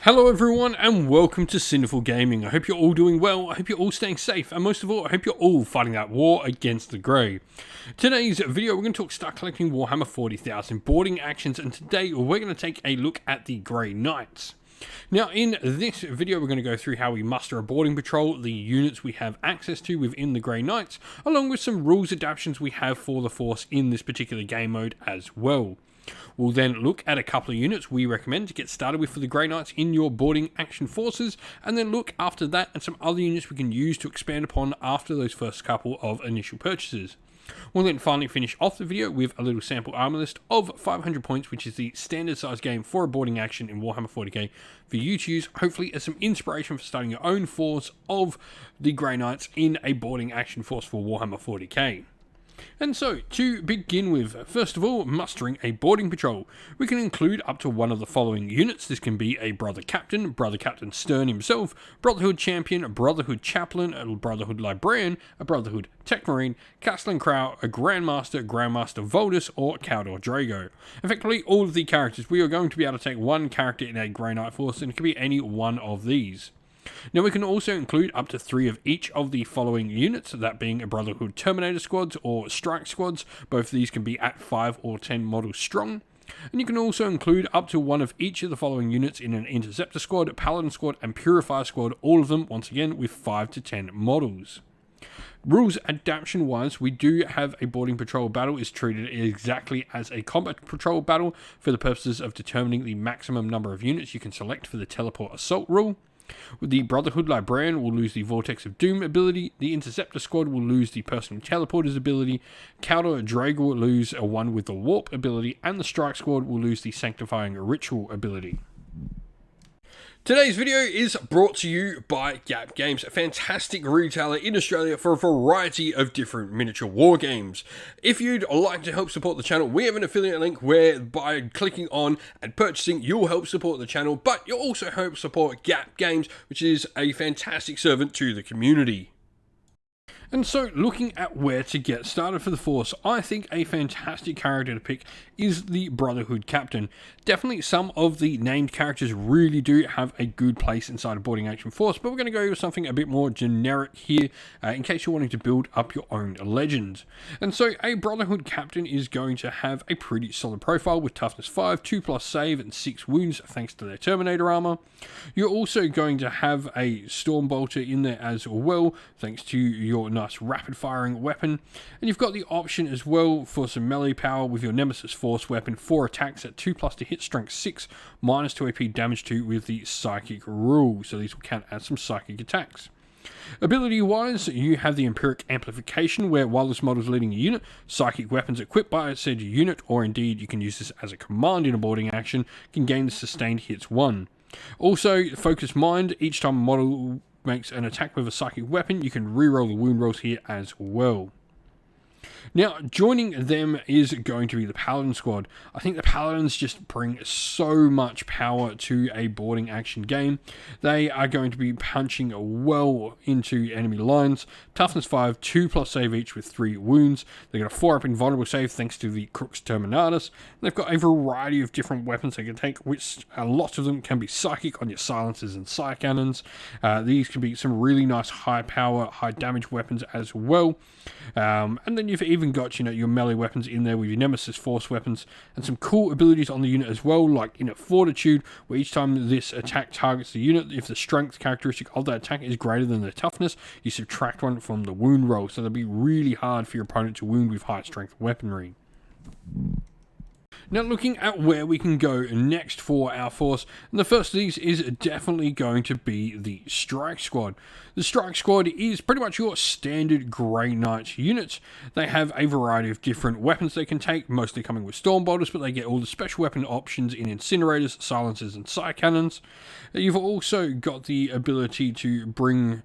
Hello everyone and welcome to Sinful Gaming. I hope you're all doing well, I hope you're all staying safe, and most of all, I hope you're all fighting that war against the grey. Today's video, we're going to talk start collecting Warhammer 40,000 boarding actions, and today we're going to take a look at the Grey Knights. Now in this video, we're going to go through how we muster a boarding patrol, the units we have access to within the Grey Knights, along with some rules adaptations we have for the Force in this particular game mode as well. We'll then look at a couple of units we recommend to get started with for the Grey Knights in your boarding action forces, and then look after that at some other units we can use to expand upon after those first couple of initial purchases. We'll then finally finish off the video with a little sample armor list of 500 points, which is the standard size game for a boarding action in Warhammer 40k for you to use, hopefully as some inspiration for starting your own force of the Grey Knights in a boarding action force for Warhammer 40k. And so, to begin with, first of all, mustering a boarding patrol. We can include up to one of the following units. This can be a Brother Captain Stern himself, Brotherhood Champion, Brotherhood Chaplain, a Brotherhood Librarian, a Brotherhood Tech Marine, Castellan Crow, a Grandmaster Voldus, or Caldor Drago. Effectively, all of the characters. We are going to be able to take one character in a Grey Knight force, and it can be any one of these. Now we can also include up to 3 of each of the following units, that being a Brotherhood Terminator squads or Strike squads. Both of these can be at 5 or 10 models strong. And you can also include up to 1 of each of the following units in an Interceptor squad, Paladin squad, and Purifier squad, all of them once again with 5 to 10 models. Rules adaptation wise, we do have a boarding patrol battle is treated exactly as a combat patrol battle for the purposes of determining the maximum number of units you can select for the teleport assault rule. The Brotherhood Librarian will lose the Vortex of Doom ability, the Interceptor Squad will lose the Personal Teleporters ability, Caldor Drago will lose a 1 with the Warp ability, and the Strike Squad will lose the Sanctifying Ritual ability. Today's video is brought to you by Gap Games, a fantastic retailer in Australia for a variety of different miniature war games. If you'd like to help support the channel, we have an affiliate link where by clicking on and purchasing, you'll help support the channel, but you'll also help support Gap Games, which is a fantastic servant to the community. And so, looking at where to get started for the Force, I think a fantastic character to pick is the Brotherhood Captain. Definitely some of the named characters really do have a good place inside a boarding action force, but we're going to go with something a bit more generic here, in case you're wanting to build up your own legend. And so, a Brotherhood Captain is going to have a pretty solid profile with toughness 5, 2+ save, and 6 wounds thanks to their Terminator armor. You're also going to have a Stormbolter in there as well, thanks to your nice rapid firing weapon, and you've got the option as well for some melee power with your Nemesis Force weapon, 4 attacks at 2+ to hit, strength 6, -2 AP damage 2 with the psychic rule, so these will count as some psychic attacks. Ability wise, you have the Empiric Amplification, where while this model is leading a unit, psychic weapons equipped by said unit, or indeed you can use this as a command in a boarding action, can gain the sustained hits 1. Also, Focus Mind, each time a model makes an attack with a psychic weapon, you can reroll the wound rolls here as well. Now, joining them is going to be the Paladin squad. I think the Paladins just bring so much power to a boarding action game. They are going to be punching well into enemy lines. Toughness 5, 2+ save each with 3 wounds. They got a 4 up invulnerable save thanks to the Crux Terminatus. They've got a variety of different weapons they can take, which a lot of them can be psychic on your silencers and psy cannons. These can be some really nice high power, high damage weapons as well. And then you've even got, your melee weapons in there with your Nemesis Force weapons, and some cool abilities on the unit as well, like Fortitude, where each time this attack targets the unit, if the strength characteristic of that attack is greater than the toughness, you subtract 1 from the wound roll, so it'll be really hard for your opponent to wound with high strength weaponry. Now, looking at where we can go next for our force, and the first of these is definitely going to be the Strike Squad. The Strike Squad is pretty much your standard Grey Knight unit. They have a variety of different weapons they can take, mostly coming with Stormbolters, but they get all the special weapon options in Incinerators, Silencers, and Psy Cannons. You've also got the ability to bring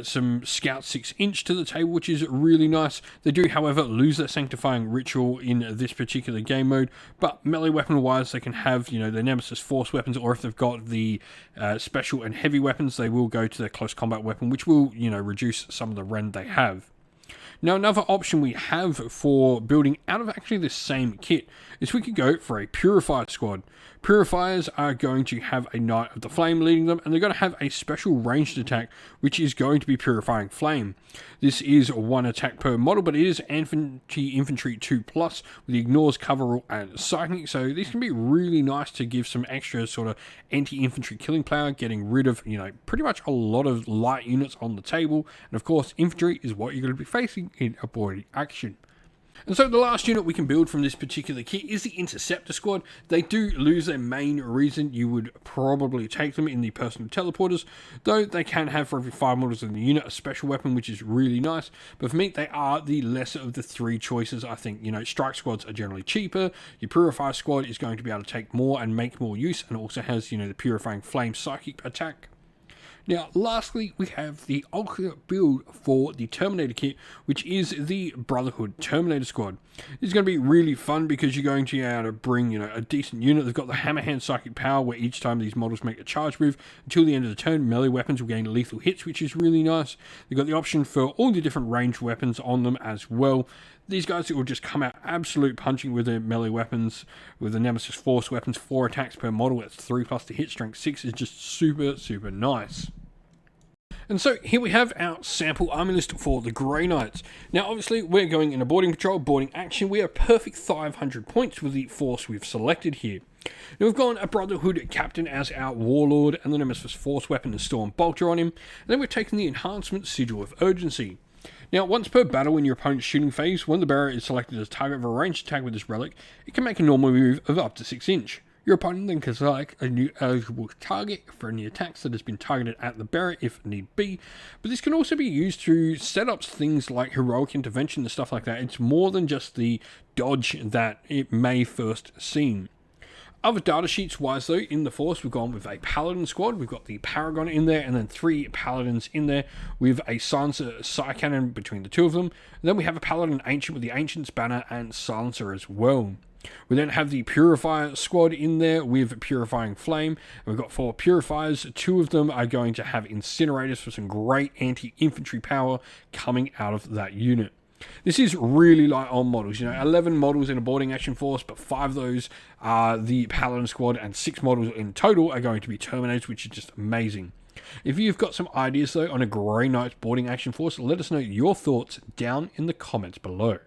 some Scout 6-inch to the table, which is really nice. They do, however, lose their Sanctifying Ritual in this particular game mode, but melee weapon wise, they can have, their Nemesis Force weapons, or if they've got the special and heavy weapons, they will go to their close combat weapon, which will, reduce some of the rend they have. Now, another option we have for building out of actually the same kit is we could go for a Purifier squad. Purifiers are going to have a Knight of the Flame leading them, and they're going to have a special ranged attack, which is going to be Purifying Flame. This is 1 attack per model, but it is infantry 2+, with the Ignores, Cover Rule, and Psychic, so these can be really nice to give some extra sort of anti-infantry killing power, getting rid of, pretty much a lot of light units on the table, and of course, infantry is what you're going to be facing in a boarding action. And so the last unit we can build from this particular kit is the Interceptor Squad. They do lose their main reason. You would probably take them in the personal teleporters, though they can have for every 5 models in the unit a special weapon, which is really nice. But for me, they are the lesser of the 3 choices. I think, Strike Squads are generally cheaper. Your Purifier Squad is going to be able to take more and make more use, and also has, the Purifying Flame Psychic attack. Now, lastly, we have the ultimate build for the Terminator kit, which is the Brotherhood Terminator Squad. This is going to be really fun because you're going to be able to bring, a decent unit. They've got the Hammerhand Psychic Power, where each time these models make a charge move, until the end of the turn, melee weapons will gain lethal hits, which is really nice. They've got the option for all the different ranged weapons on them as well. These guys will just come out absolute punching with their melee weapons, with the Nemesis Force weapons, 4 attacks per model. That's 3+ to hit, strength 6 is just super, super nice. And so here we have our sample army list for the Grey Knights. Now obviously we're going in a boarding patrol, boarding action. We are perfect 500 points with the force we've selected here. Now we've gone a Brotherhood Captain as our Warlord, and the Nemesis Force weapon is Storm Bolter on him. And then we've taken the enhancement Sigil of Urgency. Now, once per battle in your opponent's shooting phase, when the bearer is selected as target of a ranged attack with this relic, it can make a normal move of up to 6 inch. Your opponent then can select a new eligible target for any attacks that has been targeted at the bearer if need be, but this can also be used to set up things like heroic intervention and stuff like that. It's more than just the dodge that it may first seem. Other data sheets wise though, in the force we've gone with a Paladin squad. We've got the Paragon in there, and then 3 Paladins in there with a Silencer Psycannon between the 2 of them. And then we have a Paladin Ancient with the Ancient's Banner and Silencer as well. We then have the Purifier squad in there with Purifying Flame. And we've got 4 Purifiers. 2 of them are going to have Incinerators for some great anti-infantry power coming out of that unit. This is really light on models, 11 models in a boarding action force, but 5 of those are the Paladin squad, and 6 models in total are going to be Terminators, which is just amazing. If you've got some ideas though on a Grey Knights boarding action force, let us know your thoughts down in the comments below.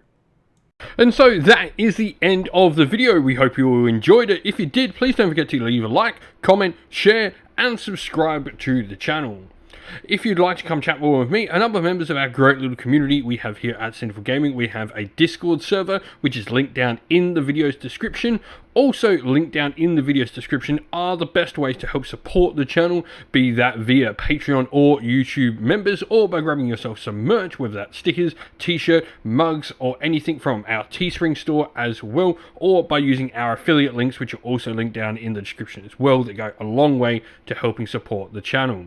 And so that is the end of the video. We hope you all enjoyed it. If you did, please don't forget to leave a like, comment, share, and subscribe to the channel. If you'd like to come chat more with me and other members of our great little community we have here at Sinful Gaming, we have a Discord server, which is linked down in the video's description. Also linked down in the video's description are the best ways to help support the channel, be that via Patreon or YouTube members, or by grabbing yourself some merch, whether that's stickers, t-shirt, mugs, or anything from our Teespring store as well, or by using our affiliate links, which are also linked down in the description as well, that go a long way to helping support the channel.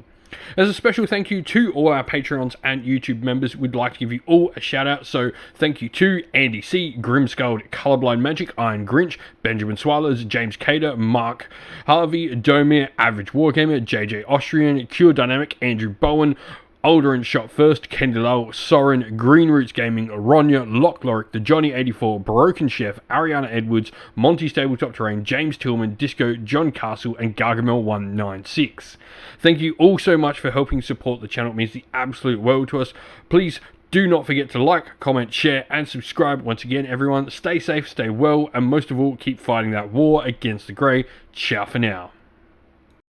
As a special thank you to all our Patreons and YouTube members, we'd like to give you all a shout out. So thank you to Andy C, Grimskull, Colorblind Magic, Iron Grinch, Benjamin Swallows, James Cater, Mark Harvey, Domir, Average Wargamer, JJ Austrian, Cure Dynamic, Andrew Bowen, Alderin Shot First, Kendall, Soren, Green Roots Gaming, Ronya, Lockloric, The Johnny 84, Broken Chef, Ariana Edwards, Monty's Tabletop Terrain, James Tillman, Disco, John Castle, and Gargamel 196. Thank you all so much for helping support the channel. It means the absolute world to us. Please do not forget to like, comment, share, and subscribe. Once again, everyone, stay safe, stay well, and most of all, keep fighting that war against the Grey. Ciao for now.